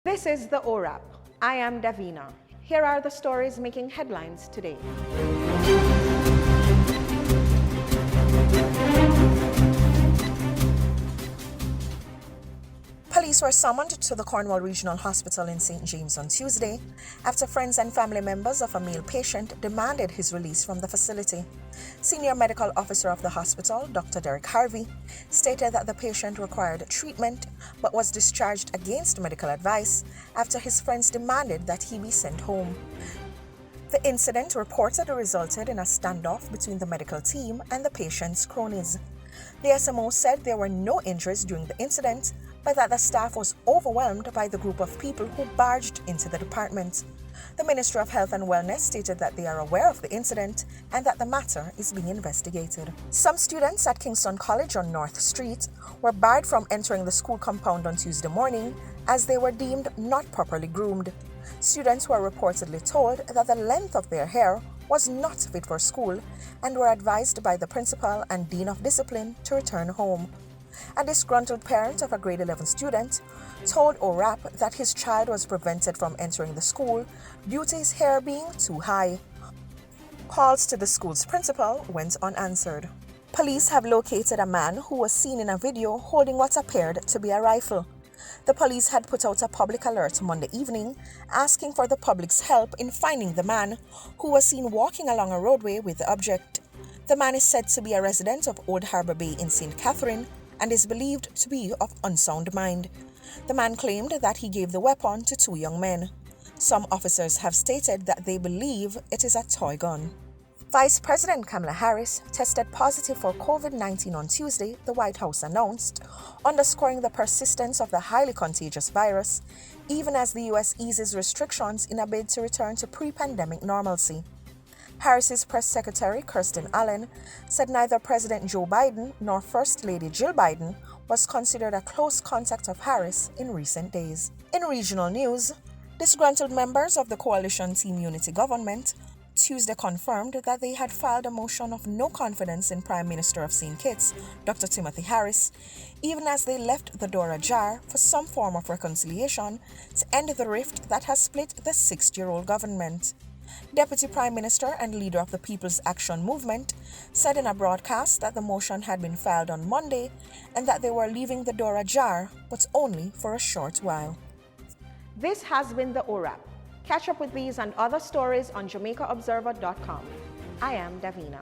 This is the ORAP. I am Davina. Here are the stories making headlines today. Police were summoned to the Cornwall Regional Hospital in St. James on Tuesday after friends and family members of a male patient demanded his release from the facility. Senior Medical Officer of the hospital, Dr. Derek Harvey, stated that the patient required treatment but was discharged against medical advice after his friends demanded that he be sent home. The incident reportedly resulted in a standoff between the medical team and the patient's cronies. The SMO said there were no injuries during the incident, but that the staff was overwhelmed by the group of people who barged into the department. The Ministry of Health and Wellness stated that they are aware of the incident and that the matter is being investigated. Some students at Kingston College on North Street were barred from entering the school compound on Tuesday morning as they were deemed not properly groomed. Students were reportedly told that the length of their hair was not fit for school and were advised by the principal and dean of discipline to return home. A disgruntled parent of a grade 11 student told ORAP that his child was prevented from entering the school due to his hair being too high. Calls to the school's principal went unanswered. Police have located a man who was seen in a video holding what appeared to be a rifle. The police had put out a public alert Monday evening asking for the public's help in finding the man who was seen walking along a roadway with the object. The man is said to be a resident of Old Harbour Bay in St. Catherine and is believed to be of unsound mind. The man claimed that he gave the weapon to two young men. Some officers have stated that they believe it is a toy gun. Vice President Kamala Harris tested positive for COVID-19 on Tuesday, the White House announced, underscoring the persistence of the highly contagious virus, even as the U.S. eases restrictions in a bid to return to pre-pandemic normalcy. Harris's press secretary, Kirsten Allen, said neither President Joe Biden nor First Lady Jill Biden was considered a close contact of Harris in recent days. In regional news, disgruntled members of the coalition Team Unity government Tuesday confirmed that they had filed a motion of no confidence in Prime Minister of St. Kitts, Dr. Timothy Harris, even as they left the door ajar for some form of reconciliation to end the rift that has split the 60-year-old government. Deputy Prime Minister and leader of the People's Action Movement said in a broadcast that the motion had been filed on Monday and that they were leaving the door ajar, but only for a short while. This has been the ORAP. Catch up with these and other stories on JamaicaObserver.com. I am Davina.